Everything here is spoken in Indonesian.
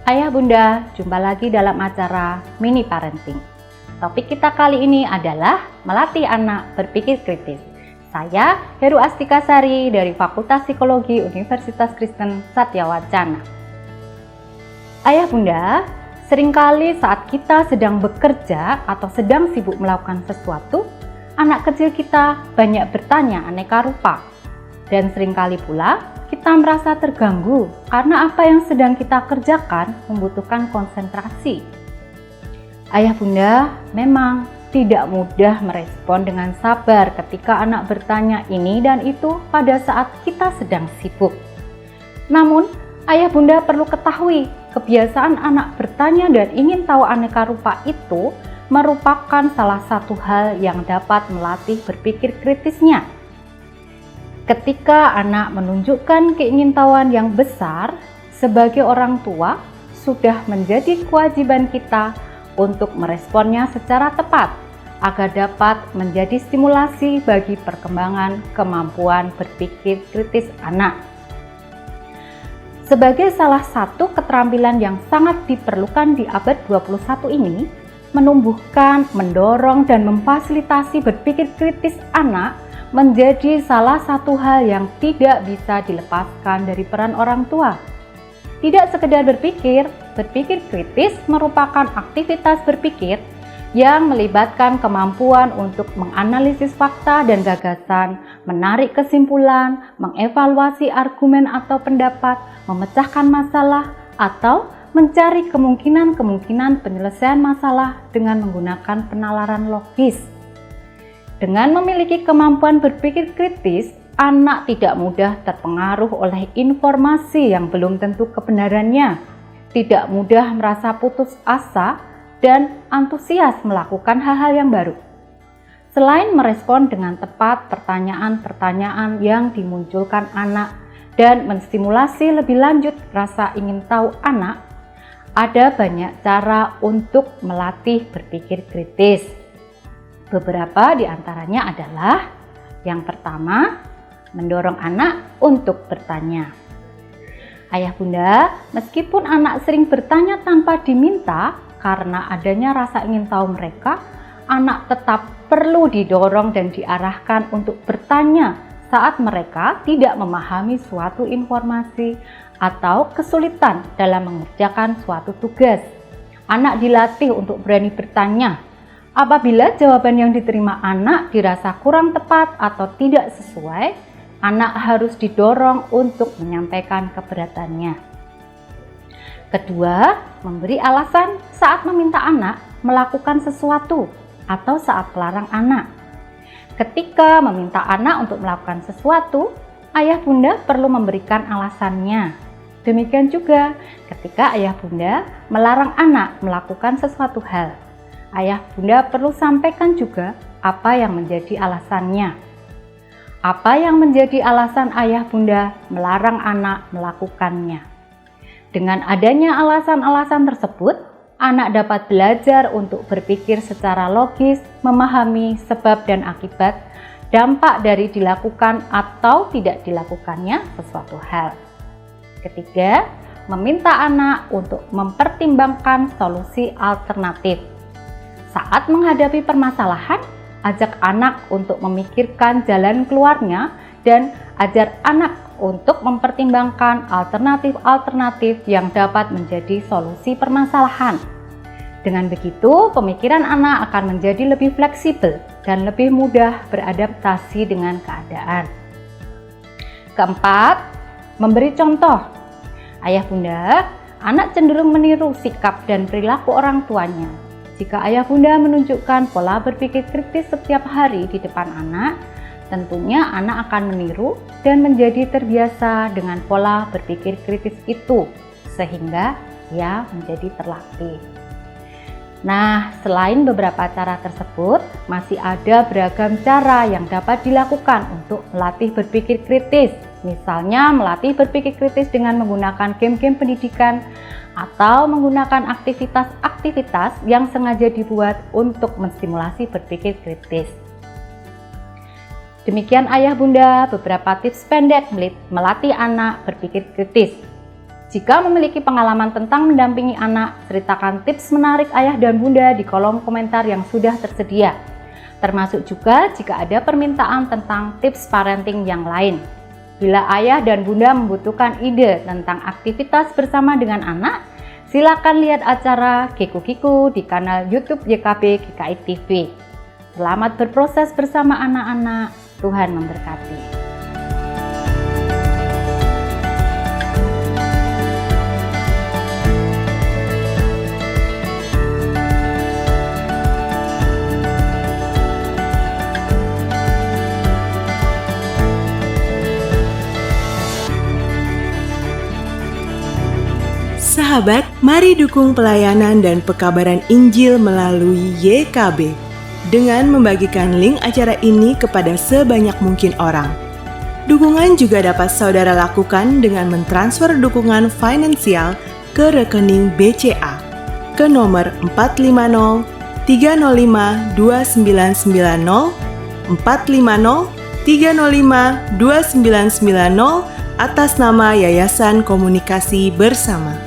Ayah Bunda, jumpa lagi dalam acara Mini Parenting. Topik kita kali ini adalah melatih anak berpikir kritis. Saya Heru Astikasari dari Fakultas Psikologi Universitas Kristen Satyawacana. Ayah Bunda, seringkali saat kita sedang bekerja atau sedang sibuk melakukan sesuatu, anak kecil kita banyak bertanya aneka rupa. Dan seringkali pula kita merasa terganggu karena apa yang sedang kita kerjakan membutuhkan konsentrasi. Ayah Bunda memang tidak mudah merespon dengan sabar ketika anak bertanya ini dan itu pada saat kita sedang sibuk. Namun, Ayah Bunda perlu ketahui, kebiasaan anak bertanya dan ingin tahu aneka rupa itu merupakan salah satu hal yang dapat melatih berpikir kritisnya. Ketika anak menunjukkan keingintahuan yang besar, sebagai orang tua sudah menjadi kewajiban kita untuk meresponnya secara tepat agar dapat menjadi stimulasi bagi perkembangan kemampuan berpikir kritis anak. Sebagai salah satu keterampilan yang sangat diperlukan di abad 21 ini, menumbuhkan, mendorong, dan memfasilitasi berpikir kritis anak menjadi salah satu hal yang tidak bisa dilepaskan dari peran orang tua. Tidak sekedar berpikir kritis merupakan aktivitas berpikir yang melibatkan kemampuan untuk menganalisis fakta dan gagasan, menarik kesimpulan, mengevaluasi argumen atau pendapat, memecahkan masalah, atau mencari kemungkinan-kemungkinan penyelesaian masalah dengan menggunakan penalaran logis. Dengan memiliki kemampuan berpikir kritis, anak tidak mudah terpengaruh oleh informasi yang belum tentu kebenarannya, tidak mudah merasa putus asa, dan antusias melakukan hal-hal yang baru. Selain merespon dengan tepat pertanyaan-pertanyaan yang dimunculkan anak dan menstimulasi lebih lanjut rasa ingin tahu anak, ada banyak cara untuk melatih berpikir kritis. Beberapa di antaranya adalah yang pertama, mendorong anak untuk bertanya. Ayah Bunda, meskipun anak sering bertanya tanpa diminta karena adanya rasa ingin tahu mereka, anak tetap perlu didorong dan diarahkan untuk bertanya saat mereka tidak memahami suatu informasi atau kesulitan dalam mengerjakan suatu tugas. Anak dilatih untuk berani bertanya. Apabila jawaban yang diterima anak dirasa kurang tepat atau tidak sesuai, anak harus didorong untuk menyampaikan keberatannya. Kedua, memberi alasan saat meminta anak melakukan sesuatu atau saat melarang anak. Ketika meminta anak untuk melakukan sesuatu, ayah bunda perlu memberikan alasannya. Demikian juga ketika ayah bunda melarang anak melakukan sesuatu hal. Ayah bunda perlu sampaikan juga apa yang menjadi alasannya. Apa yang menjadi alasan ayah bunda melarang anak melakukannya. Dengan adanya alasan-alasan tersebut, anak dapat belajar untuk berpikir secara logis, memahami sebab dan akibat, dampak dari dilakukan atau tidak dilakukannya sesuatu hal. Ketiga, meminta anak untuk mempertimbangkan solusi alternatif. Saat menghadapi permasalahan, ajak anak untuk memikirkan jalan keluarnya dan ajar anak untuk mempertimbangkan alternatif-alternatif yang dapat menjadi solusi permasalahan. Dengan begitu, pemikiran anak akan menjadi lebih fleksibel dan lebih mudah beradaptasi dengan keadaan. Keempat, memberi contoh. Ayah bunda, anak cenderung meniru sikap dan perilaku orang tuanya. Jika ayah bunda menunjukkan pola berpikir kritis setiap hari di depan anak, tentunya anak akan meniru dan menjadi terbiasa dengan pola berpikir kritis itu, sehingga ia menjadi terlatih. Nah, selain beberapa cara tersebut, masih ada beragam cara yang dapat dilakukan untuk melatih berpikir kritis. Misalnya, melatih berpikir kritis dengan menggunakan game-game pendidikan atau menggunakan aktivitas-aktivitas yang sengaja dibuat untuk menstimulasi berpikir kritis. Demikian ayah bunda beberapa tips pendek melatih anak berpikir kritis. Jika memiliki pengalaman tentang mendampingi anak, ceritakan tips menarik ayah dan bunda di kolom komentar yang sudah tersedia. Termasuk juga jika ada permintaan tentang tips parenting yang lain. Bila ayah dan bunda membutuhkan ide tentang aktivitas bersama dengan anak, silakan lihat acara Kiku-Kiku di kanal YouTube YKB GKI TV. Selamat berproses bersama anak-anak. Tuhan memberkati. Sahabat, mari dukung pelayanan dan pekabaran Injil melalui YKB dengan membagikan link acara ini kepada sebanyak mungkin orang. Dukungan juga dapat saudara lakukan dengan mentransfer dukungan finansial ke rekening BCA ke nomor 450 305 2990 450 305 2990 atas nama Yayasan Komunikasi Bersama.